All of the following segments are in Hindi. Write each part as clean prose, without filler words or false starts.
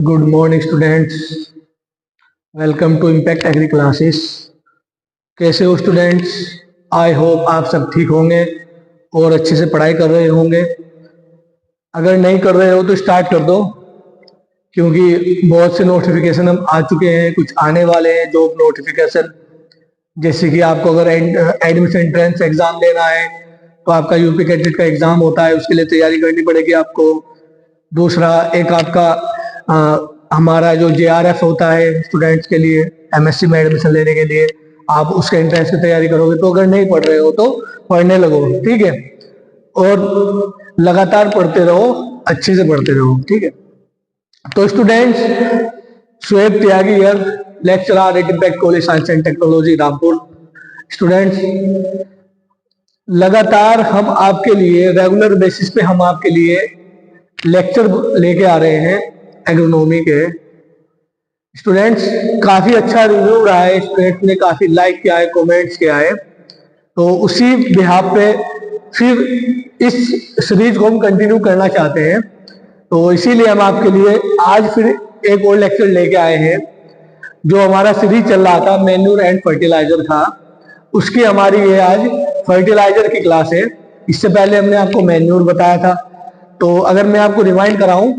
Good morning students. Welcome to impact agri classes. कैसे हो स्टूडेंट्स? आई होप आप सब ठीक होंगे और अच्छे से पढ़ाई कर रहे होंगे। अगर नहीं कर रहे हो तो स्टार्ट कर दो, क्योंकि बहुत से नोटिफिकेशन हम आ चुके हैं, कुछ आने वाले हैं जॉब नोटिफिकेशन। जैसे कि आपको अगर एडमिशन एंट्रेंस एग्जाम देना है तो आपका यूपी कैडेट का एग्जाम होता है, उसके लिए तैयारी करनी पड़ेगी आपको। दूसरा एक आपका हमारा जो जेआरएफ होता है स्टूडेंट्स के लिए, एमएससी में एडमिशन लेने के लिए, आप उसके एंट्रेंस की तैयारी करोगे। तो अगर नहीं पढ़ रहे हो तो पढ़ने लगो, ठीक है? और लगातार पढ़ते रहो, अच्छे से पढ़ते रहो, ठीक है? तो students, Shoaib Tyagi here, lecturer at impact college science and technology Rampur. Students, लगातार हम आपके लिए रेगुलर बेसिस पे हम आपके लिए लेक्चर लेके आ रहे हैं एग्रोनॉमी के। स्टूडेंट्स, काफी अच्छा रिव्यू रहा है, स्टूडेंट्स ने काफी लाइक किया है, कमेंट्स किया है। तो उसी बिहाफ पे फिर इस सीरीज को हम कंटिन्यू करना चाहते हैं। तो इसीलिए हम आपके लिए आज फिर एक और लेक्चर लेके आए हैं। जो हमारा सीरीज चल रहा था मैन्यूर एंड फर्टिलाइजर था, उसकी हमारी ये आज फर्टिलाइजर की क्लास है। इससे पहले हमने आपको मैन्यूर बताया था। तो अगर मैं आपको रिमाइंड कराऊं,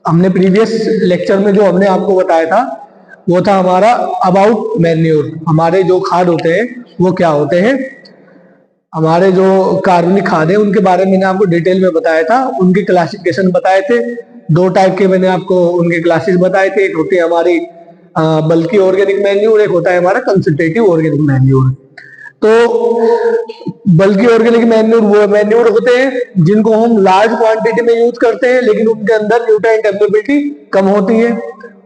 हमने प्रीवियस लेक्चर में जो हमने आपको बताया था वो था हमारा अबाउट मैन्यूर। हमारे जो खाद होते हैं वो क्या होते हैं, हमारे जो कार्बनिक खाद है उनके बारे में मैंने आपको डिटेल में बताया था, उनके क्लासिफिकेशन बताए थे। दो टाइप के मैंने आपको उनके क्लासेस बताए थे। एक होती है हमारी बल्कि ऑर्गेनिक मैन्यूर, एक होता है हमारा कंसंट्रेटिव ऑर्गेनिक मैन्यूर। तो बल्कि ऑर्गेनिक मैन्यूर वो मैन्यूर होते हैं जिनको हम लार्ज क्वांटिटी में यूज करते हैं, लेकिन उनके अंदर न्यूट्रिएंट अवेलेबिलिटी कम होती है।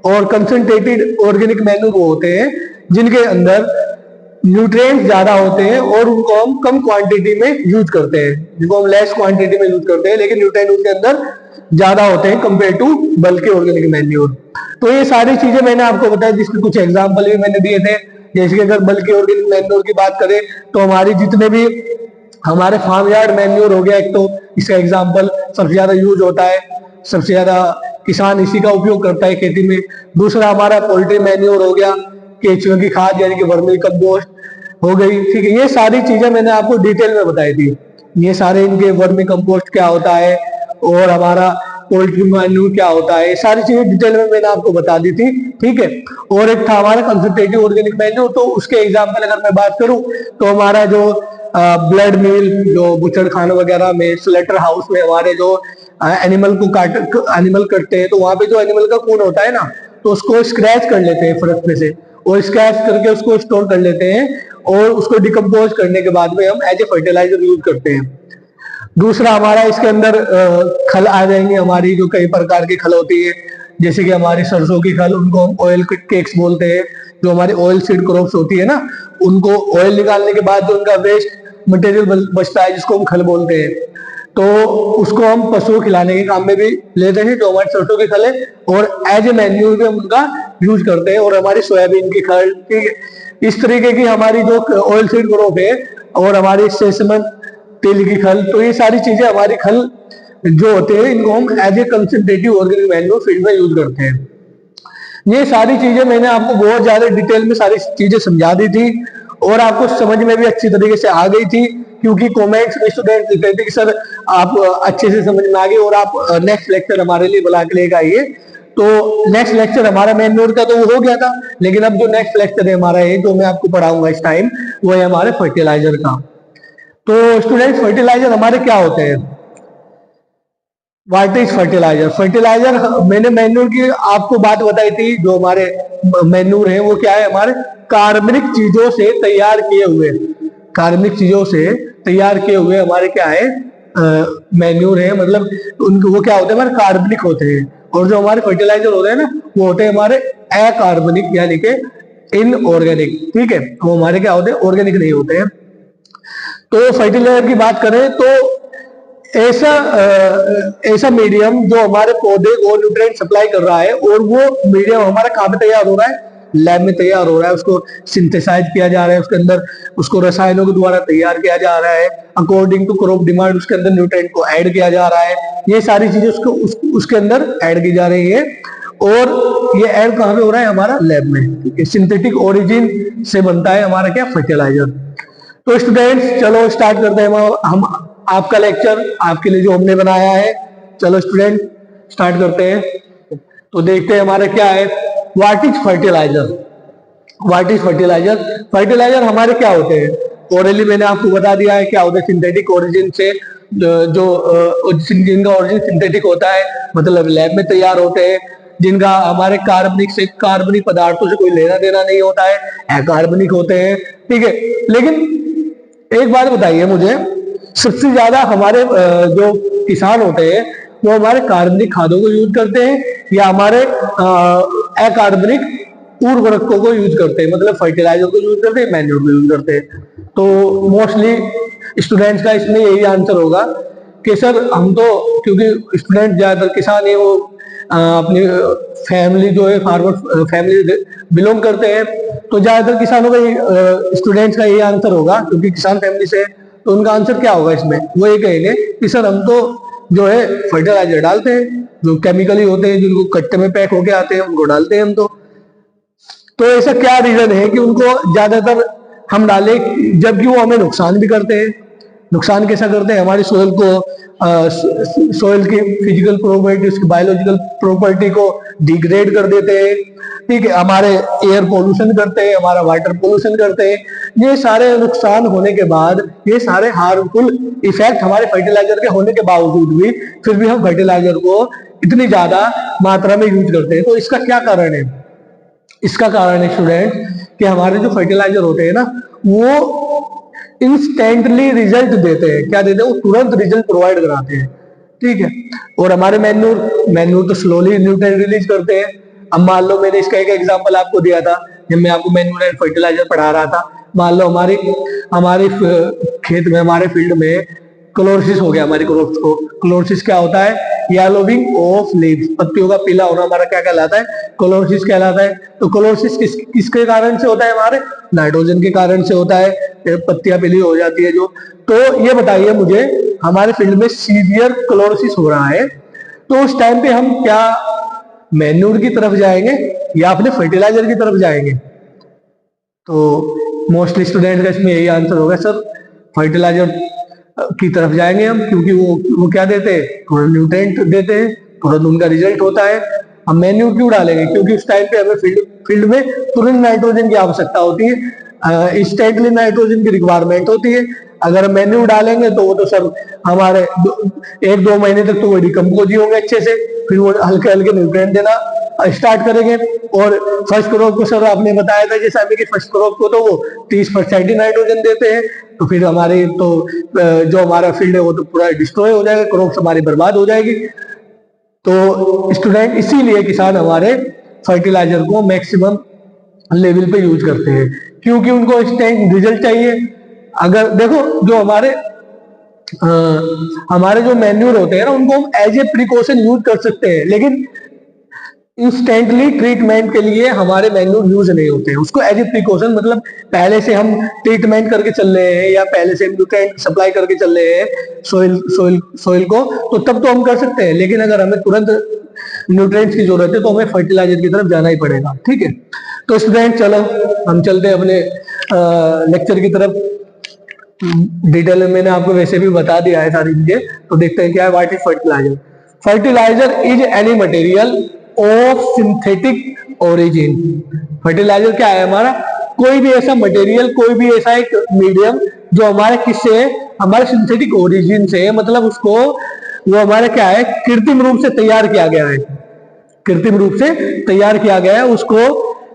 और कंसंट्रेटेड ऑर्गेनिक मैन्यूर वो होते हैं जिनके अंदर न्यूट्रिएंट्स ज्यादा होते हैं और उनको हम कम क्वांटिटी में यूज करते हैं, जिनको हम लेस क्वांटिटी में यूज करते हैं, लेकिन न्यूट्रिएंट उसके अंदर ज्यादा होते हैं कंपेयर टू बल्कि ऑर्गेनिक मैन्यूर। तो ये सारी चीजें मैंने आपको बताया, जिसके कुछ एग्जाम्पल भी मैंने दिए थे। जैसे कि अगर बल्कि ऑर्गेनिक मैन्यूर की बात करें तो हमारी जितने भी हमारे फार्म यार्ड मैन्यूर हो गया, एक तो इसका एग्जाम्पल सबसे ज्यादा यूज होता है, सबसे ज्यादा किसान इसी का उपयोग करता है खेती में। दूसरा हमारा पोल्ट्री मैन्यूर हो गया, केचुए की खाद यानी कि वर्मी कंपोस्ट हो गई, ठीक है? ये सारी चीजें मैंने आपको डिटेल में बताई थी। ये सारे इनके वर्मी कंपोस्ट क्या होता है और हमारा पोल्ट्री मैन्यूर क्या होता है, ये सारी चीजें डिटेल में मैंने आपको बता दी थी, ठीक है? और एक था हमारा कंसंट्रेटिव ऑर्गेनिक मैन्यूर। तो उसके एग्जाम्पल अगर मैं बात करूं तो हमारा जो ब्लड मिल, जो बुचड़ खाना वगैरह में, स्लेटर हाउस में हमारे जो एनिमल कटते हैं, तो वहां पे जो एनिमल का खून होता है ना, तो उसको स्क्रैच कर लेते हैं फर्स्ट में से, और स्क्रैच करके उसको स्टोर कर लेते हैं, और उसको डिकम्पोज करने के बाद में हम एज ए फर्टिलाइजर यूज करते हैं। दूसरा हमारा इसके अंदर खल आ जाएंगे, हमारी जो कई प्रकार की खल होती है, जैसे कि हमारी सरसों की खल, उनको हम ऑयल केक्स बोलते हैं। जो हमारी ऑयल सीड क्रॉप्स होती है ना, उनको ऑयल निकालने के बाद जो उनका वेस्ट मटेरियल बचता है, जिसको हम खल बोलते हैं, तो उसको हम पशुओं खिलाने के काम में भी लेते हैं, जो हमारी सरसों की खल है, और एज ए मैन्यूर भी हम उनका यूज करते हैं। और हमारी सोयाबीन की खल, ठीक है? इस तरीके की हमारी जो ऑयल सीड क्रॉप है, और हमारी सेसमन तिल की खल, तो ये सारी चीजें हमारी खल जो होते हैं, इनको हम as a concentrative organic manure field में यूज करते हैं। ये सारी चीजें मैंने आपको बहुत ज्यादा डिटेल में सारी चीजें समझा दी थी, और आपको समझ में भी अच्छी तरीके से आ गई थी, क्योंकि कमेंट्स में स्टूडेंट लिखते थे कि सर आप अच्छे से समझ में आ गए और आप नेक्स्ट लेक्चर हमारे लिए बुला के लेकर आइए। तो नेक्स्ट लेक्चर हमारा मैन्यूर का तो वो हो गया था, लेकिन अब जो नेक्स्ट लेक्चर है हमारा, ये जो मैं आपको पढ़ाऊंगा इस टाइम, वो है हमारे फर्टिलाइजर का। तो स्टूडेंट, फर्टिलाइजर हमारे क्या होते हैं? What is fertiliser? फर्टिलाइजर, मैंने मैन्यूर की आपको बात बताई थी, जो हमारे मैन्यूर है वो क्या है, हमारे कार्बनिक चीजों से तैयार किए हुए, कार्बनिक चीजों से तैयार किए हुए हमारे क्या है, मैन्यूर है। मतलब उनको वो क्या होते हैं, हमारे कार्बनिक होते हैं। और जो हमारे फर्टिलाइजर होते हैं ना, वो होते हैं हमारे अकार्बनिक, यानी कि इनऑर्गेनिक, ठीक है? वो हमारे क्या होते हैं, ऑर्गेनिक नहीं होते हैं। तो फर्टिलाइजर की बात करें तो ऐसा मीडियम जो हमारे पौधे को न्यूट्रिएंट सप्लाई कर रहा है, और वो मीडियम हमारा कहाँ पे तैयार हो रहा है, लैब में तैयार हो रहा है। उसको सिंथेसाइज किया जा रहा है, उसके अंदर उसको रसायनों के द्वारा तैयार किया जा रहा है, अकॉर्डिंग टू क्रॉप डिमांड उसके अंदर न्यूट्रिएंट को ऐड किया जा रहा है। ये सारी चीजें उसके अंदर ऐड की जा रही है, और ये ऐड कहाँ पे हो रहा है? हमारा लैब में। ठीक है, सिंथेटिक ओरिजिन से बनता है हमारा क्या? फर्टिलाइजर। तो स्टूडेंट्स चलो स्टार्ट करते हैं हम आपका लेक्चर, आपके लिए जो हमने बनाया है। चलो स्टूडेंट स्टार्ट करते हैं। तो देखते हैं हमारा क्या है, what is fertiliser. What is fertiliser? Fertiliser हमारे क्या होते हैं? ओरली मैंने आपको बता दिया है क्या होता है। सिंथेटिक ओरिजिन से जो जिनका ओरिजिन सिंथेटिक होता है, मतलब लैब में तैयार होते हैं, जिनका हमारे कार्बनिक पदार्थों से कोई लेना देना नहीं होता है, अकार्बनिक होते हैं। ठीक है, लेकिन एक बात बताइए मुझे, सबसे ज्यादा हमारे जो किसान होते हैं वो हमारे कार्बनिक खादों को यूज करते हैं या हमारे अकार्बनिक उर्वरकों को यूज करते हैं, मतलब फर्टिलाइजर को यूज करते हैं, मैन्योर को यूज करते हैं। तो मोस्टली स्टूडेंट्स का इसमें यही आंसर होगा कि सर हम तो, क्योंकि स्टूडेंट ज्यादातर किसान है, वो अपनी फैमिली जो है फार्मर फैमिली बिलोंग करते हैं, तो ज्यादातर किसानों का स्टूडेंट्स का यही आंसर होगा, क्योंकि किसान फैमिली से। तो उनका आंसर क्या होगा इसमें? वो ये कहेंगे कि सर हम तो जो है फर्टिलाइजर डालते हैं, जो केमिकली होते हैं, जिनको कट्टे में पैक होके आते हैं, उनको डालते हैं हम तो ऐसा क्या रीजन है कि उनको ज्यादातर हम डाले, जबकि वो हमें नुकसान भी करते हैं? नुकसान कैसा करते हैं? हमारी सोयल को, सोयल की फिजिकल प्रॉपर्टी, उसकी बायोलॉजिकल प्रॉपर्टी को डिग्रेड कर देते हैं। ठीक है, हमारे एयर पोल्यूशन करते हैं, हमारा वाटर पोल्यूशन करते हैं। ये सारे नुकसान होने के बाद, ये सारे हार्मफुल इफेक्ट हमारे फर्टिलाइजर के होने के बावजूद भी, फिर भी हम फर्टिलाइजर को इतनी ज्यादा मात्रा में यूज करते हैं। तो इसका क्या कारण है? इसका कारण है स्टूडेंट कि हमारे जो फर्टिलाइजर होते हैं ना, वो इंस्टेंटली रिजल्ट देते हैं। क्या देते हैं? वो तुरंत रिजल्ट प्रोवाइड कराते हैं। ठीक है, और हमारे मैन्यूर तो स्लोली न्यूट्रिएंट रिलीज करते हैं। अब मान लो मैंने इसका एक एग्जांपल आपको दिया था जब मैं आपको मैन्यूर एंड फर्टिलाइजर पढ़ा रहा था। मान लो हमारे खेत में, हमारे फील्ड में क्लोरोसिस हो गया हमारी क्रॉप्स को। क्लोरोसिस क्या होता है? येलोविंग ऑफ लीव्स, पत्तियों का पीला होना हमारा क्या कहलाता है? क्लोरोसिस कहलाता है। तो क्लोरोसिस किसके कारण से होता है? हमारे नाइट्रोजन के कारण से होता है, पत्तियां पीली हो जाती है जो। तो ये बताइए मुझे, हमारे फील्ड में सीवियर क्लोरोसिस हो रहा है, तो उस टाइम पे हम क्या मैन्यूर की तरफ जाएंगे या अपने फर्टिलाइजर की तरफ जाएंगे? तो मोस्टली स्टूडेंट का इसमें यही आंसर होगा, सर फर्टिलाइजर की तरफ जाएंगे हम, क्योंकि वो क्या देते हैं? थोड़ा न्यूट्रिएंट देते हैं, तुरंत उनका रिजल्ट होता है। हम मैन्यूर क्यों डालेंगे? क्योंकि उस टाइम पे हमें फील्ड में तुरंत नाइट्रोजन की आवश्यकता होती है, इंस्टेंटली नाइट्रोजन की रिक्वायरमेंट होती है। अगर हम मैन्यूर डालेंगे तो वो तो सर हमारे 1-2 महीने तक तो वो डिकम्पोज ही होंगे अच्छे से, फिर वो हल्के हल्के न्यूट्रिएंट देना स्टार्ट करेंगे। और फर्स्ट क्रॉप को सर आपने बताया था जैसा कि फर्स्ट क्रॉप को तो वो 30% ही नाइट्रोजन देते हैं, तो फिर हमारे तो जो हमारा फील्ड है वो तो पूरा डिस्ट्रॉय हो जाएगा, क्रॉप्स हमारी बर्बाद हो जाएगी। तो स्टूडेंट इसीलिए किसान हमारे फर्टिलाइजर को मैक्सिमम लेवल पे यूज करते हैं, क्योंकि उनको इंस्टेंट रिजल्ट चाहिए। अगर देखो जो हमारे जो मैन्यूर होते हैं ना, उनको हम एज ए प्रिकॉशन यूज कर सकते हैं, लेकिन इंस्टेंटली ट्रीटमेंट के लिए हमारे मैन्यूर यूज नहीं होते हैं। उसको एज ए प्रिकॉशन, मतलब पहले से हम ट्रीटमेंट करके चल रहे हैं या पहले से न्यूट्रिएंट सप्लाई करके चल रहे हैं सोइल को, तो तब तो हम कर सकते हैं। लेकिन अगर हमें तुरंत न्यूट्रिएंट्स की जरूरत है तो हमें फर्टिलाइजर की तरफ जाना ही पड़ेगा। ठीक है, तो स्टूडेंट चलो हम चलते हैं अपने लेक्चर की तरफ। डिटेल में मैंने आपको वैसे भी बता दिया है सारी चीजें, तो देखते हैं क्या है what is fertiliser. Fertiliser is any material of synthetic origin. Fertiliser क्या है? हमारा कोई भी ऐसा मटेरियल, कोई भी ऐसा एक मीडियम जो हमारे किससे, हमारे सिंथेटिक ओरिजिन से, मतलब उसको वो हमारा क्या है, कृत्रिम रूप से तैयार किया गया है। कृत्रिम रूप से तैयार किया गया है, उसको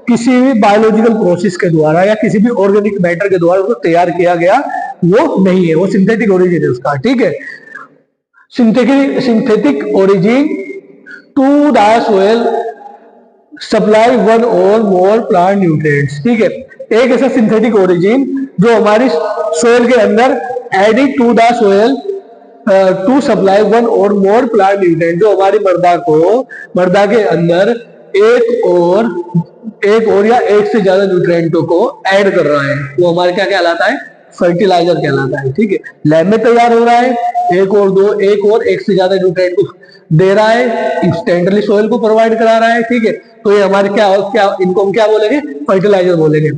किसी भी बायोलॉजिकल प्रोसेस के द्वारा या किसी भी ऑर्गेनिक मैटर के द्वारा उसको तैयार किया गया वो नहीं है, वो सिंथेटिक ओरिजिन है उसका। ठीक है, synthetic origin to the soil supply one or more plant nutrients. ठीक है, एक ऐसा सिंथेटिक ओरिजिन जो हमारी सोयल के अंदर added to the soil to supply one or more plant nutrient, जो हमारी मृदा के अंदर एक और या एक से ज्यादा न्यूट्रिएंटों को ऐड कर रहा है, वो हमारे क्या कहलाता है? फर्टिलाइजर कहलाता है। ठीक है, लैब में तैयार हो रहा है, एक और एक से ज्यादा न्यूट्रिएंट को दे रहा है, इंस्टेंटली सोइल को प्रोवाइड करा रहा है, ठीक है। तो ये हमारे क्या क्या इनको हम क्या बोलेंगे, फर्टिलाइजर बोलेंगे।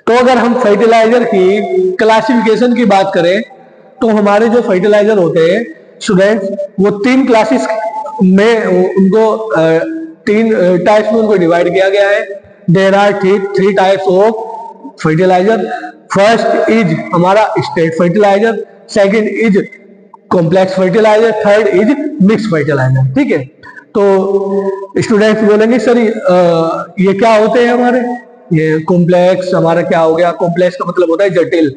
तो अगर हम फर्टिलाइजर की क्लासिफिकेशन की बात करें तो हमारे जो फर्टिलाइजर होते हैं स्टूडेंट्स, वो 3 क्लासेस में उनको 3 टाइप्स में उनको डिवाइड किया गया है। There are 3 types of fertiliser. First is हमारा straight fertiliser, second is complex fertiliser, third is mix fertiliser, ठीक है। तो स्टूडेंट्स बोलेंगे सर ये क्या होते हैं हमारे, ये कॉम्प्लेक्स हमारा क्या हो गया, कॉम्प्लेक्स का मतलब होता है जटिल,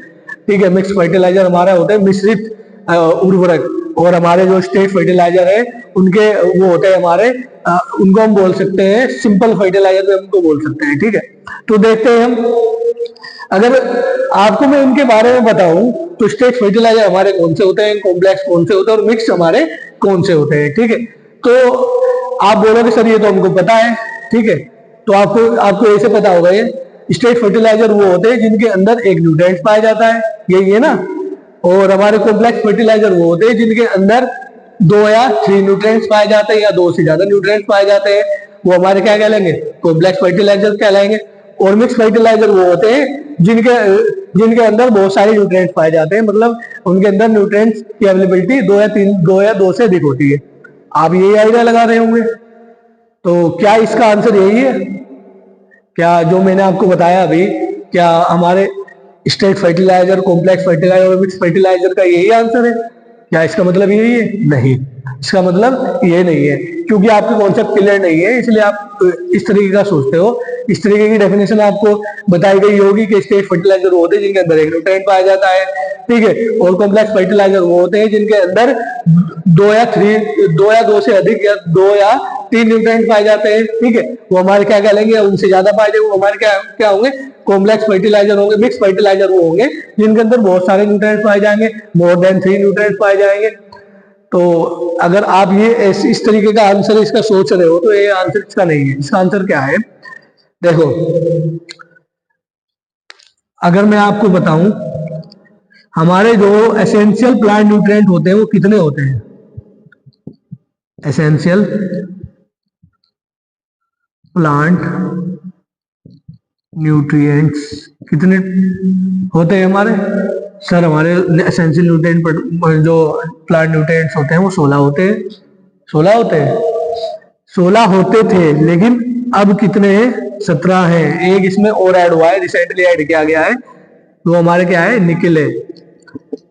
ठीक है। मिक्स फर्टिलाइजर हमारा होता है मिश्रित उर्वरक, और हमारे जो स्टेट फर्टिलाइजर है उनके वो होते हैं हमारे उनको हम बोल सकते हैं सिंपल फर्टिलाइजर भी हमको बोल सकते हैं, ठीक है। तो देखते हैं हम, अगर आपको मैं इनके बारे में बताऊं तो स्टेट फर्टिलाइजर हमारे कौन से होते हैं, कॉम्प्लेक्स कौन से होते हैं और मिक्स हमारे कौन से होते हैं, ठीक है। तो आप बोलोगे सर ये तो हमको पता है, ठीक है। तो आपको ऐसे पता होगा, ये स्टेट फर्टिलाइजर वो होते हैं जिनके अंदर एक न्यूट्रिएंट पाया जाता है, यही है ना। और हमारे कॉम्प्लेक्स फर्टिलाइजर वो होते हैं जिनके अंदर 2 या 3 न्यूट्रिएंट्स पाए जाते हैं या 2 से ज्यादा न्यूट्रिएंट्स पाए जाते हैं, वो हमारे क्या कहलाएंगे, कॉम्प्लेक्स फर्टिलाइजर कहलाएंगे। और मिक्स फर्टिलाइजर वो होते हैं जिनके अंदर बहुत सारे न्यूट्रिएंट्स पाए जाते हैं, मतलब उनके अंदर न्यूट्रिएंट्स की अवेलेबिलिटी 2 या 2 से अधिक होती है। आप यही आइडिया लगा रहे होंगे। तो क्या इसका आंसर यही है, क्या जो मैंने आपको बताया अभी, क्या हमारे स्टेट फर्टिलाइजर, कॉम्प्लेक्स फर्टिलाइजर और मिक्स फर्टिलाइजर का यही आंसर है? क्या इसका मतलब यही है? नहीं, इसका मतलब ये नहीं है, क्योंकि आपके कॉन्सेप्ट क्लियर नहीं है, इसलिए आप इस तरीके का सोचते हो। इस तरीके की डेफिनेशन आपको बताई गई होगी कि स्टेट फर्टिलाइजर वो होते हैं जिनके अंदर एक न्यूट्रिएंट पाया जाता है, ठीक है। और कॉम्प्लेक्स फर्टिलाइजर वो होते हैं जिनके अंदर 2 या 2 से अधिक या 2 या 3 न्यूट्रिएंट पाए जाते हैं, ठीक है। वो हमारे क्या कहलाएंगे, उनसे ज्यादा पाए जाएंगे, वो हमारे क्या होंगे, कॉम्प्लेक्स फर्टिलाइजर होंगे। मिक्स फर्टिलाइजर वो होंगे जिनके अंदर बहुत सारे न्यूट्रिएंट्स पाए जाएंगे, मोर देन 3 न्यूट्रिएंट्स पाए जाएंगे। तो अगर आप ये इस तरीके का आंसर इसका सोच रहे हो तो ये आंसर इसका नहीं है। इसका आंसर क्या है, देखो, अगर मैं आपको बताऊं हमारे जो एसेंशियल प्लांट न्यूट्रिएंट होते हैं वो कितने होते हैं, एसेंशियल प्लांट न्यूट्रिएंट्स कितने होते हैं हमारे? सर हमारे एसेंशियल न्यूट्रिएंट जो प्लांट न्यूट्रिएंट्स होते हैं वो 16 होते हैं। 16 होते हैं, 16 होते थे, लेकिन अब कितने हैं? 17 हैं। एक इसमें और ऐड हुआ है, रिसेंटली ऐड किया गया है, वो हमारे क्या है, निकिल है,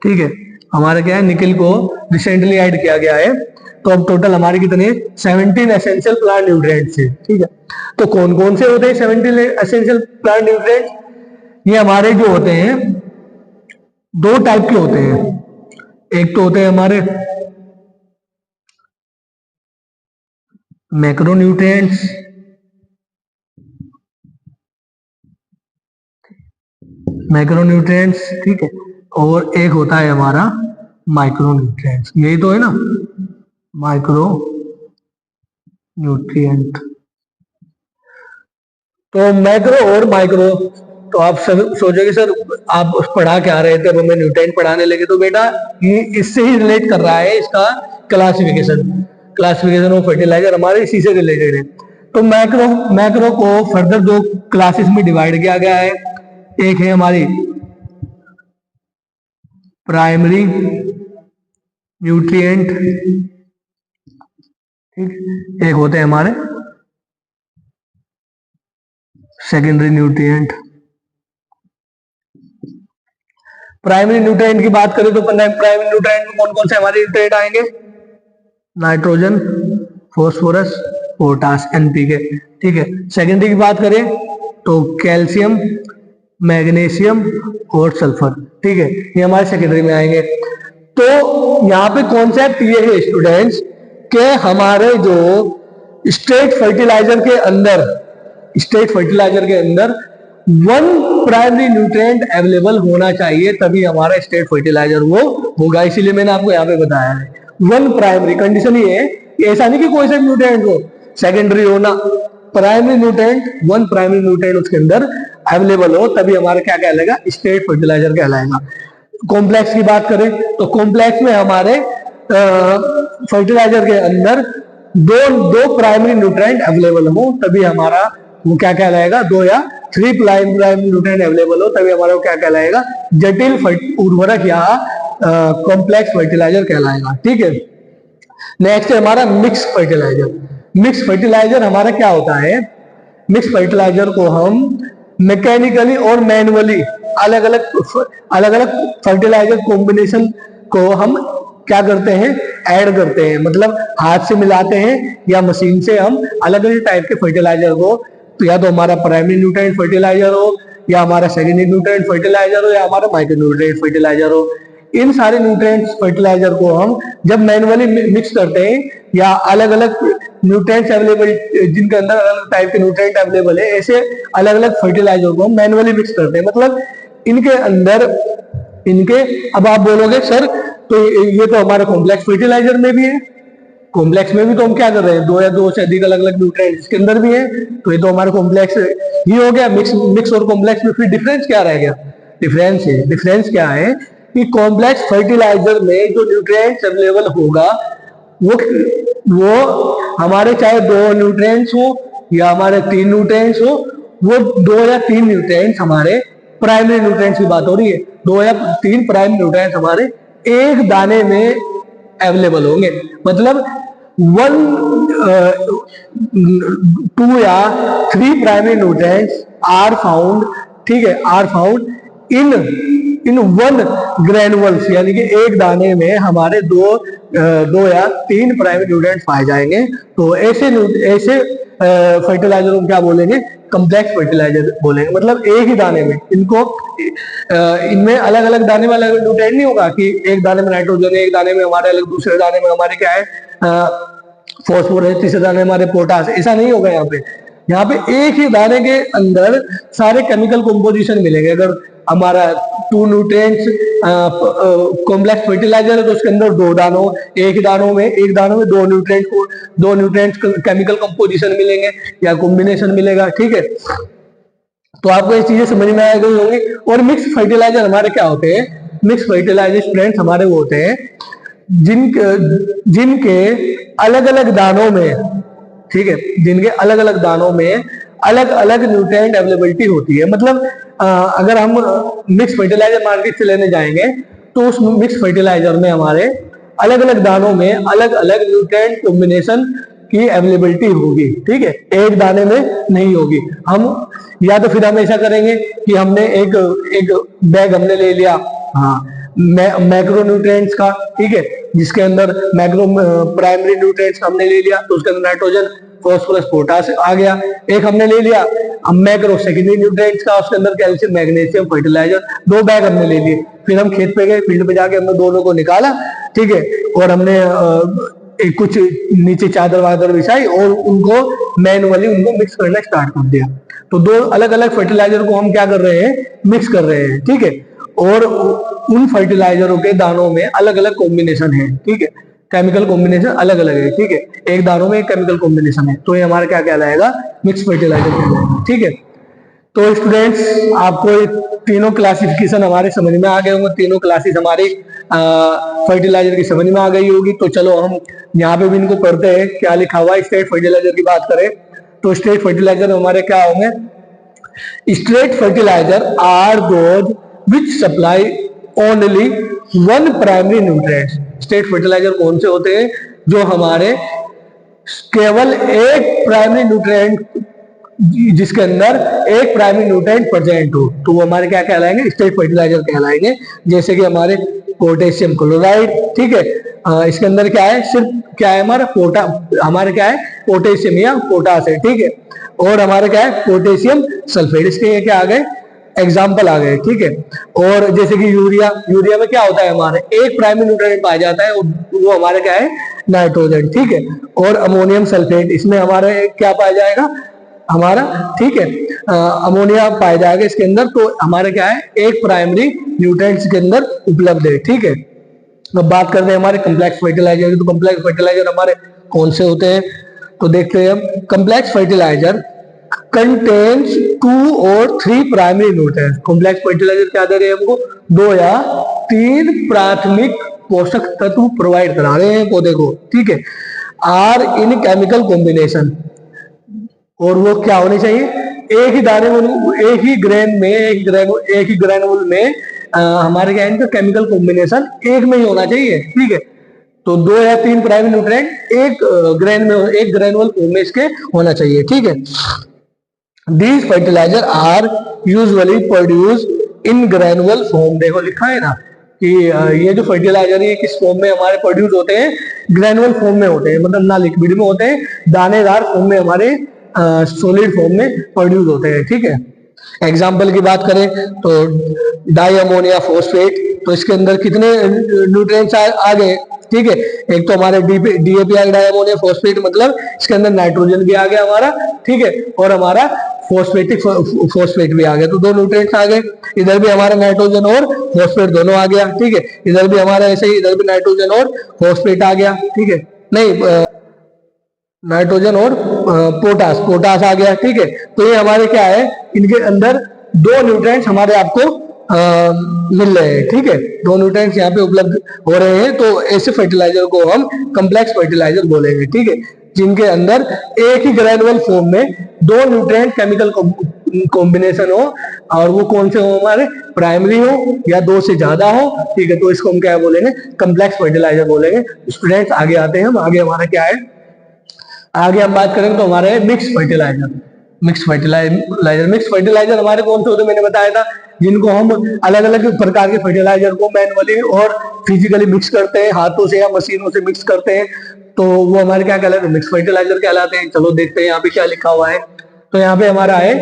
ठीक है। हमारे क्या है, निकिल को रिसेंटली ऐड किया गया है। तो अब टोटल हमारे कितने, 17 एसेंशियल प्लांट न्यूट्रिएंट्स है, ठीक है। तो कौन कौन से होते हैं 17 एसेंशियल प्लांट न्यूट्रिएंट्स? ये हमारे जो होते हैं 2 टाइप के होते हैं। एक तो होते हैं हमारे मैक्रोन्यूट्रिएंट्स, मैक्रोन्यूट्रिएंट्स, ठीक है। और एक होता है हमारा माइक्रोन्यूट्रिएंट्स, यही तो है ना, माइक्रो न्यूट्रिएंट। तो मैक्रो और माइक्रो, तो आप सब सोचोगे सर आप पढ़ा क्या रहे थे, अब हमें न्यूट्रिएंट पढ़ाने लगे। तो बेटा ये इससे ही रिलेट कर रहा है, इसका क्लासिफिकेशन ऑफ फर्टिलाइजर हमारे इसी से रिलेटेड है। तो मैक्रो को फर्दर 2 क्लासेस में डिवाइड किया गया है। एक है हमारी प्राइमरी न्यूट्रिएंट, ठीक, एक होते हैं हमारे सेकेंडरी न्यूट्रिएंट। प्राइमरी न्यूट्रिएंट की बात करें तो प्राइमरी न्यूट्रिएंट में कौन कौन से हमारे न्यूट्रिएंट आएंगे? नाइट्रोजन, फास्फोरस, पोटास, एनपीके, ठीक है। सेकेंडरी की बात करें तो कैल्शियम, मैग्नीशियम और सल्फर, ठीक है, ये हमारे सेकेंडरी में आएंगे। तो यहाँ पे कॉन्सेप्ट ये है स्टूडेंट्स कि हमारे जो स्टेट फर्टिलाइजर के अंदर 1 प्राइमरी न्यूट्रिएंट अवेलेबल होना चाहिए, तभी हमारा स्टेट फर्टिलाइजर वो होगा। इसीलिए मैंने आपको यहाँ पे बताया है 1 प्राइमरी। कंडीशन ये है कि ऐसा नहीं कि कोई सा न्यूट्रिएंट हो, सेकेंडरी हो ना, प्राइमरी न्यूट्रिएंट 1 प्राइमरी न्यूट्रिएंट उसके अंदर अवेलेबल हो, तभी हमारा क्या कहलाएगा, स्टेट फर्टिलाइजर कहलाएगा। कॉम्प्लेक्स की बात करें तो कॉम्प्लेक्स में हमारे फर्टिलाइजर के अंदर दो दो प्राइमरी न्यूट्रिएंट अवेलेबल हो तभी हमारा वो क्या कहलाएगा, 2 या 3 प्राइमरी न्यूट्रिएंट अवेलेबल हो तभी हमारा वो क्या कहलाएगा, जटिल उर्वरक या कॉम्प्लेक्स फर्टिलाइजर कहलाएगा। ठीक है, नेक्स्ट है हमारा मिक्स फर्टिलाइजर। मिक्स फर्टिलाइजर हमारा क्या होता है, मिक्स फर्टिलाइजर को हम मैकेनिकली और मैनुअली अलग अलग फर्टिलाइजर कॉम्बिनेशन को हम क्या करते हैं, ऐड करते हैं, मतलब हाथ से मिलाते हैं या मशीन से हम अलग अलग टाइप के फर्टिलाइजर को, तो या तो हमारा प्राइमरी न्यूट्रिएंट फर्टिलाइजर हो या हमारा सेकेंडरी न्यूट्रिएंट फर्टिलाइजर हो या हमारा माइक्रो न्यूट्रिएंट फर्टिलाइजर हो, इन सारे न्यूट्रिएंट्स फर्टिलाइजर को हम जब मैनुअली मिक्स करते हैं या अलग अलग न्यूट्रिएंट्स अवेलेबल जिनके अंदर अलग अलग टाइप के न्यूट्रिएंट अवेलेबल है, ऐसे अलग अलग फर्टिलाइजर को हम मैनुअली मिक्स करते हैं। मतलब इनके अंदर इनके, अब आप बोलोगे सर तो ये तो हमारे कॉम्प्लेक्स फर्टिलाइजर में भी है, कॉम्प्लेक्स में भी तो हम क्या कर रहे हैं, 2 या 2 से अधिक अलग अलग न्यूट्रिएंट्स इसके अंदर भी है, तो ये तो हमारा कॉम्प्लेक्स ही हो गया। मिक्स और कॉम्प्लेक्स में फिर डिफरेंस क्या रह गया, डिफरेंस क्या है कि कॉम्प्लेक्स फर्टिलाइजर में जो न्यूट्रिएंट्स अवेलेबल होगा वो हमारे चाहे 2 न्यूट्रिएंट्स हो या हमारे 3 न्यूट्रिएंट्स हो, वो 2 या 3 न्यूट्रिएंट्स हमारे प्राइमरी न्यूट्रिएंट्स की बात हो रही है, 2 या 3 प्राइमरी न्यूट्रिएंट्स हमारे एक दाने में अवेलेबल होंगे। मतलब 2 या 3 प्राइमरी न्यूट्रिएंट्स आर फाउंड, ठीक है, आर फाउंड इन 1 ग्रेनुअल्स, यानी कि एक दाने में हमारे 2 या 3 प्राइमरी न्यूट्रिएंट्स पाए जाएंगे। तो ऐसे फर्टिलाइजर को क्या बोलेंगे, कॉम्प्लेक्स फर्टिलाइजर बोलेंगे। मतलब एक ही दाने में इनको, इनमें अलग अलग दाने में अलग न्यूट्रिएंट नहीं होगा कि एक दाने में नाइट्रोजन है, एक दाने में हमारे अलग, दूसरे दाने में हमारे क्या है फॉस्फोरस, तीसरे दाने में हमारे पोटास, ऐसा नहीं होगा। यहाँ पे एक ही दाने के अंदर सारे केमिकल कंपोजिशन मिलेंगे। अगर हमारा 2 न्यूट्रिएंट्स कॉम्प्लेक्स फर्टिलाइजर है तो उसके अंदर 2 दानों, एक दानों में 2 न्यूट्रिएंट्स केमिकल कंपोजिशन मिलेंगे या कॉम्बिनेशन मिलेगा। ठीक है, तो आपको ये चीजें समझ में आ गई होंगी। और मिक्स फर्टिलाइजर हमारे क्या होते हैं, मिक्स फर्टिलाइजर स्टूडेंट्स हमारे वो होते हैं जिनके अलग अलग दानों में, ठीक है, जिनके अलग अलग दानों में अलग अलग न्यूट्रिएंट अवेलेबिलिटी होती है। मतलब अगर हम मिक्स फर्टिलाइजर मार्केट से लेने जाएंगे तो उस मिक्स फर्टिलाइजर में हमारे अलग अलग दानों में अलग अलग न्यूट्रिएंट कॉम्बिनेशन की अवेलेबिलिटी होगी। ठीक है, एक दाने में नहीं होगी। हम या तो फिर हम ऐसा करेंगे कि हमने एक बैग हमने ले लिया, हाँ, मैक्रो न्यूट्रिएंट्स का, ठीक है, जिसके अंदर मैक्रो प्राइमरी न्यूट्रिएंट्स हमने ले लिया तो उसके अंदर नाइट्रोजन, फॉस्फोरस, पोटास आ गया। एक हमने ले लिया मैक्रो सेकेंडरी न्यूट्रिएंट्स का, उसके अंदर कैल्शियम, मैग्नीशियम, फर्टिलाइजर, 2 बैग हमने ले लिए। फिर हम खेत पे गए, फील्ड पे जाके हमने दोनों को निकाला, ठीक है, और हमने कुछ नीचे चादर वादर बिछाई और उनको मैनुअली उनको मिक्स करना स्टार्ट कर दिया। तो 2 अलग अलग फर्टिलाइजर को हम क्या कर रहे हैं, मिक्स कर रहे हैं। ठीक है, और उन फर्टिलाइजरों के दानों में अलग अलग कॉम्बिनेशन है। ठीक है, केमिकल कॉम्बिनेशन अलग अलग है। ठीक है, एक दानों में एक केमिकल कॉम्बिनेशन है, तो ये हमारा क्या कहलाएगा, मिक्स फर्टिलाइजर कहलाएगा। ठीक है, तो स्टूडेंट्स आपको तीनों क्लासिफिकेशन हमारे समझ में आ गए होंगे, तीनों क्लासेस हमारी फर्टिलाइजर की समझ में आ गई होगी। तो चलो हम यहाँ पे भी इनको पढ़ते हैं, क्या लिखा हुआ है। स्टेट फर्टिलाइजर की बात करें तो स्टेट फर्टिलाइजर हमारे क्या होंगे, straight fertiliser are those which supply only 1 primary nutrients. Straight fertiliser कौन से होते हैं, जो हमारे केवल एक प्राइमरी न्यूट्रिएंट, जिसके अंदर एक प्राइमरी न्यूट्रिएंट प्रेजेंट हो, तो वो हमारे क्या कहलाएंगे, स्टेट फर्टिलाइजर कहलाएंगे। जैसे कि हमारे पोटेशियम क्लोराइड, ठीक है, इसके अंदर क्या है, सिर्फ क्या है हमारा हमारे क्या है, पोटेशियम या पोटास है। ठीक है, और हमारे क्या है, पोटेशियम सल्फेट, इसके क्या आ गए, एग्जाम्पल आ गए। ठीक है, और जैसे कि यूरिया में क्या होता है, हमारे एक प्राइमरी न्यूट्रिएंट पाया जाता है, वो हमारे क्या है, नाइट्रोजन। ठीक है, और अमोनियम सल्फेट, इसमें हमारे क्या पाया जाएगा, हमारा, ठीक है, अमोनिया पाया जाएगा इसके अंदर। तो हमारे क्या है, एक प्राइमरी न्यूट्रिएंट्स के अंदर उपलब्ध है। ठीक है, अब बात करते हैं हमारे कॉम्प्लेक्स फर्टिलाइजर की। तो कॉम्प्लेक्स फर्टिलाइजर हमारे कौन से होते हैं, तो देखते हैं हम। कॉम्प्लेक्स फर्टिलाइजर कंटेन्स 2 और 3 प्राइमरी न्यूट्रिएंट्स। कॉम्प्लेक्स फर्टिलाइजर क्या दे रहे हैं हमको, 2 या 3 प्राथमिक पोषक तत्व प्रोवाइड करा रहे हैं पौधे को, ठीक है, आर इन केमिकल कॉम्बिनेशन, और वो क्या होने चाहिए, एक ही दाने में, एक ही ग्रेनुल में हमारे क्या इनका केमिकल कॉम्बिनेशन एक में ही होना चाहिए, ठीक है। तो 2 या 3 प्राइमरी न्यूट्रिएंट एक ग्रेनुअल फॉर्म में इसके होना चाहिए, ठीक है। These fertiliser are usually produce in granular form, देखो लिखा है ना कि ये जो फर्टिलाइजर है किस फॉर्म में हमारे प्रोड्यूस होते हैं, ग्रेनुअल फॉर्म में होते हैं, मतलब ना लिक्विड में होते हैं, दानेदार फॉर्म में हमारे सॉलिड फॉर्म में प्रोड्यूस होते हैं, ठीक है। एग्जाम्पल की बात करें तो डाई अमोनिया फॉस्फेट, तो इसके अंदर कितने न्यूट्रिएंट्स आ गए, ठीक है। एक तो हमारे डीएपी आ गया, डाई अमोनिया फॉस्फेट, मतलब इसके अंदर नाइट्रोजन भी आ गया हमारा, ठीक है, और हमारा फॉस्फेट भी आ गया, तो 2 न्यूट्रिएंट्स आ गए। इधर भी हमारा नाइट्रोजन और फॉस्फेट दोनों आ गया, ठीक है। इधर भी हमारा ऐसे ही, इधर भी नाइट्रोजन और फॉस्फेट आ गया, ठीक है, नहीं नाइट्रोजन और पोटास आ गया, ठीक है। तो ये हमारे क्या है, इनके अंदर 2 न्यूट्रिएंट्स हमारे आपको मिल रहे हैं, ठीक है, 2 न्यूट्रिएंट्स यहाँ पे उपलब्ध हो रहे हैं, तो ऐसे फर्टिलाइजर को हम कॉम्प्लेक्स फर्टिलाइजर बोलेंगे, ठीक है, जिनके अंदर एक ही ग्रेनुअल फॉर्म में 2 न्यूट्रिएंट केमिकल कॉम्बिनेशन हो, और वो कौन से हो, हमारे प्राइमरी हो या 2 से ज्यादा हो, ठीक है, तो इसको हम क्या बोलेंगे, कॉम्प्लेक्स फर्टिलाइजर बोलेंगे। स्टूडेंट्स आगे आते हैं हम, आगे हमारा क्या है, आगे हम बात करेंगे तो हमारे मिक्स फर्टिलाइजर हमारे कौन से होते हैं, मैंने बताया था, जिनको हम अलग अलग प्रकार के फर्टिलाइजर को मैनुअली और फिजिकली मिक्स करते हैं, हाथों से या मशीनों से मिक्स करते हैं, तो वो हमारे क्या कहलाते हैं, मिक्स फर्टिलाइजर कहलाते हैं। चलो देखते हैं यहाँ पे क्या लिखा हुआ है, तो यहाँ पे हमारा है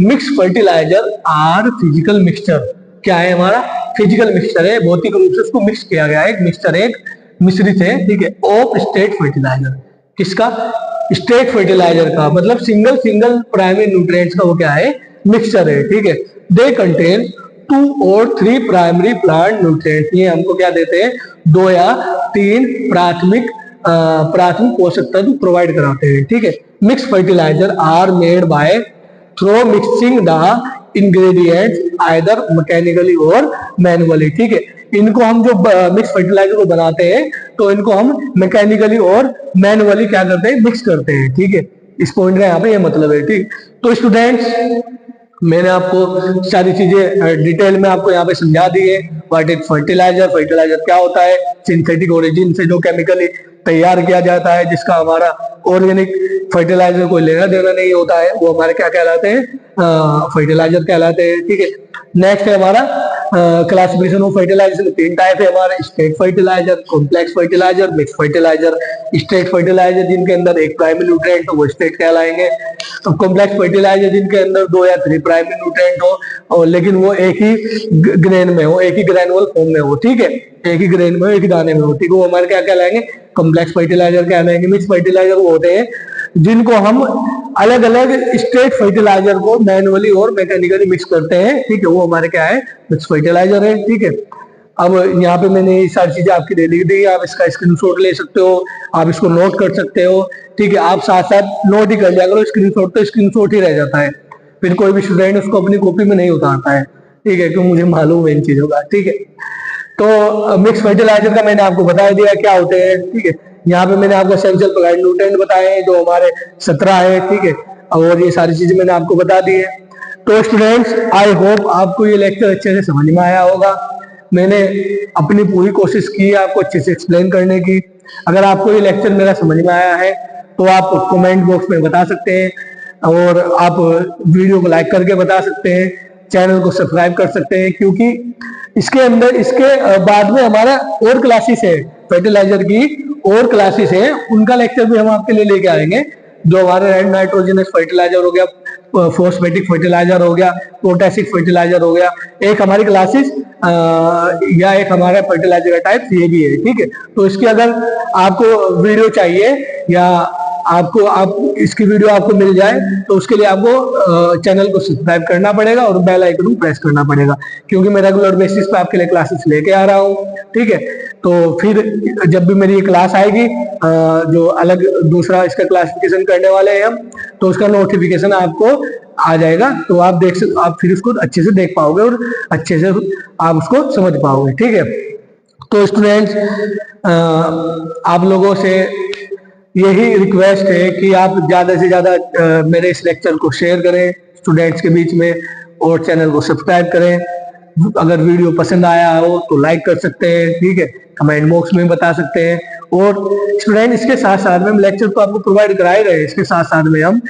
mix fertiliser are physical mixture, क्या है हमारा, फिजिकल मिक्सचर है, भौतिक रूप से उसको मिक्स किया गया है, एक मिक्सचर, एक मिश्रित है, ठीक है, ऑफ स्टेट फर्टिलाइजर, किसका, स्टेट फर्टिलाइजर का, मतलब सिंगल प्राइमरी न्यूट्रिएंट्स का वो क्या है, मिक्सचर है, ठीक है। दे कंटेन 2 और 3 प्राइमरी प्लांट न्यूट्रिएंट्स, ये हमको क्या देते हैं, 2 या 3 प्राथमिक पोषक तत्व प्रोवाइड कराते हैं, ठीक है। Mix fertiliser are made by through mixing the ingredients either mechanically और मैनुअली, ठीक है। इनको हम जो मिक्स फर्टिलाइजर को बनाते हैं, तो इनको हम मैकेनिकली और मैनुअली क्या करते हैं, मिक्स करते हैं, ठीक है। इस पॉइंट का यहाँ पे ये मतलब है, ठीक। तो स्टूडेंट्स मैंने आपको सारी चीजें डिटेल में आपको यहाँ पे समझा दी है। व्हाट इज फर्टिलाइजर, फर्टिलाइजर क्या होता है, सिंथेटिक ओरिजिन से जो केमिकली तैयार किया जाता है, जिसका हमारा ऑर्गेनिक फर्टिलाइजर कोई लेना देना नहीं होता है, वो हमारे क्या कहलाते हैं, फर्टिलाइजर कहलाते हैं, ठीक है। नेक्स्ट है हमारा क्लासिफिकेशन ऑफ फर्टिलाइजर, 3 टाइप है हमारे, straight fertiliser, complex fertiliser, mix fertiliser. Straight fertiliser जिनके अंदर एक प्राइमरी न्यूट्रिएंट हो वो स्टेट कहलाएंगे, तो कॉम्प्लेक्स फर्टिलाइजर जिनके अंदर 2 या 3 प्राइमरी न्यूट्रिएंट हो, और लेकिन वो एक ही ग्रेन में हो, एक ही ग्रेनुअल फॉर्म में हो, ठीक है, एक ही ग्रेन में, एक ही दाने में हो, ठीक है, वो हमारे क्या कहलाएंगे, कॉम्प्लेक्स फर्टिलाइजर कहलाएंगे। मिक्स फर्टिलाइजर वो होते हैं जिनको हम अलग अलग स्टेट फर्टिलाइजर को मैनुअली और मैकेनिकली मिक्स करते हैं, ठीक है, वो हमारे क्या है, मिक्स फर्टिलाइजर है, ठीक है। अब यहाँ पे मैंने ये सारी चीजें आपके लिए लिख दी, आप इसका स्क्रीनशॉट ले सकते हो, आप इसको नोट कर सकते हो, ठीक है। आप साथ साथ नोट ही कर लिया करो, स्क्रीनशॉट तो स्क्रीनशॉट ही रह जाता है, फिर कोई भी स्टूडेंट उसको अपनी कॉपी में नहीं उतारता है, ठीक है, क्योंकि मुझे मालूम है इन चीजों का, ठीक है। तो मिक्स फर्टिलाइजर का मैंने आपको बता दिया क्या होते हैं, ठीक है। यहाँ पे मैंने आपको एसेंशियल प्रोवाइड न्यूट्रिएंट बताए हैं जो हमारे 17 है, ठीक है, और ये सारी चीजें मैंने आपको बता दी है। तो स्टूडेंट्स आई होप आपको ये लेक्चर अच्छे से समझ में आया होगा। मैंने अपनी पूरी कोशिश की आपको अच्छे से एक्सप्लेन करने की। अगर आपको ये लेक्चर मेरा समझ में आया है तो आप कमेंट बॉक्स में बता सकते हैं, और आप वीडियो को लाइक करके बता सकते हैं, चैनल को सब्सक्राइब कर सकते हैं, क्योंकि इसके बाद में हमारा और क्लासेस है, फर्टिलाइजर की और क्लासेस है, उनका लेक्चर भी हम आपके लिए लेके आएंगे। जो हमारे नाइट्रोजनस फर्टिलाइजर हो गया, फॉस्फेटिक फर्टिलाइजर हो गया, पोटेशिक फर्टिलाइजर हो गया, एक हमारी क्लासेस या एक हमारा फर्टिलाइजर का टाइप ये भी है, ठीक है। तो इसकी अगर आपको वीडियो चाहिए या आप इसकी वीडियो आपको मिल जाए तो उसके लिए आपको चैनल को सब्सक्राइब करना पड़ेगा और बेल आइकन को प्रेस करना पड़ेगा, क्योंकि मैं रेगुलर बेसिस पे आपके लिए क्लासेस लेके आ रहा हूँ, ठीक है। तो फिर जब भी मेरी ये क्लास आएगी, जो अलग दूसरा इसका क्लासिफिकेशन करने वाले हैं हम, तो उसका नोटिफिकेशन आपको आ जाएगा, तो आप आप फिर उसको अच्छे से देख पाओगे और अच्छे से आप उसको समझ पाओगे। ठीक है, तो स्टूडेंट्स आप लोगों से यही रिक्वेस्ट है कि आप ज्यादा से ज्यादा मेरे इस लेक्चर को शेयर करें स्टूडेंट्स के बीच में, और चैनल को सब्सक्राइब करें। अगर वीडियो पसंद आया हो तो लाइक कर सकते हैं, ठीक है, कमेंट बॉक्स में बता सकते हैं। और स्टूडेंट इसके साथ साथ में हम लेक्चर तो आपको प्रोवाइड करा ही रहे हैं, इसके साथ साथ में हम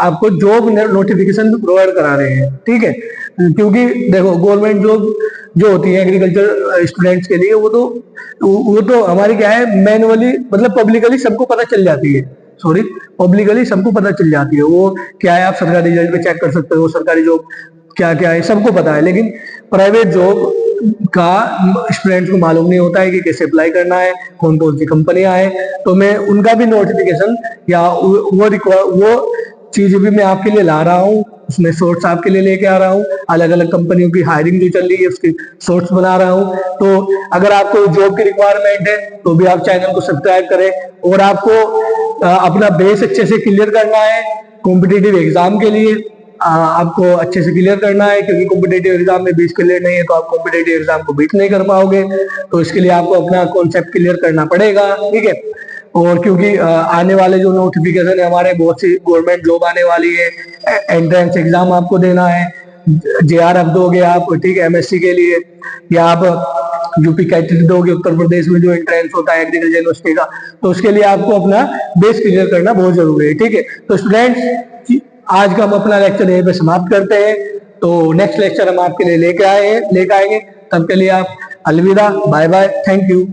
आपको जॉब नोटिफिकेशन भी प्रोवाइड करा रहे हैं। ठीक है, क्योंकि देखो गवर्नमेंट जॉब जो होती है एग्रीकल्चर स्टूडेंट्स के लिए, वो तो हमारी क्या है, मैनुअली मतलब पब्लिकली सबको पता चल जाती है, सॉरी पब्लिकली सबको पता चल जाती है। वो क्या है, आप सरकारी रिजल्ट पे चेक कर सकते हो, सरकारी जॉब क्या क्या है सबको पता है। लेकिन प्राइवेट जॉब का स्टूडेंट्स को मालूम नहीं होता है कि कैसे अप्लाई करना है, कौन कौन सी कंपनियां हैं। तो मैं उनका भी नोटिफिकेशन या वो चीज भी मैं आपके लिए ला रहा हूँ, उसमें शॉर्ट्स आपके लिए लेके आ रहा हूँ। अलग अलग कंपनियों की हायरिंग जो चल रही है उसकी शॉर्ट्स बना रहा हूँ। तो अगर आपको जॉब की रिक्वायरमेंट है तो भी आप चैनल को सब्सक्राइब करें। और आपको अपना बेस अच्छे से क्लियर करना है कॉम्पिटिटिव एग्जाम के लिए, आपको अच्छे से क्लियर करना है, क्योंकि कॉम्पिटिटिव एग्जाम में बेस क्लियर नहीं है तो आप कॉम्पिटिटिव एग्जाम को बीट नहीं कर पाओगे। तो इसके लिए आपको अपना कॉन्सेप्ट क्लियर करना पड़ेगा। ठीक है, और क्योंकि आने वाले जो नोटिफिकेशन है हमारे, बहुत सी गवर्नमेंट जॉब आने वाली है, एंट्रेंस एग्जाम आपको देना है, JRF दोगे आप, ठीक है, MSc के लिए, या आप यूपी कैटेट दोगे उत्तर प्रदेश में जो एंट्रेंस होता है एग्रीकल्चर यूनिवर्सिटी का, तो उसके लिए आपको अपना बेस क्लियर करना बहुत जरूरी है। ठीक है, तो स्टूडेंट्स आज का हम अपना लेक्चर यहीं पे समाप्त करते हैं। तो नेक्स्ट लेक्चर हम आपके लिए लेके आएंगे। तब के लिए आप अलविदा, बाय बाय, थैंक यू।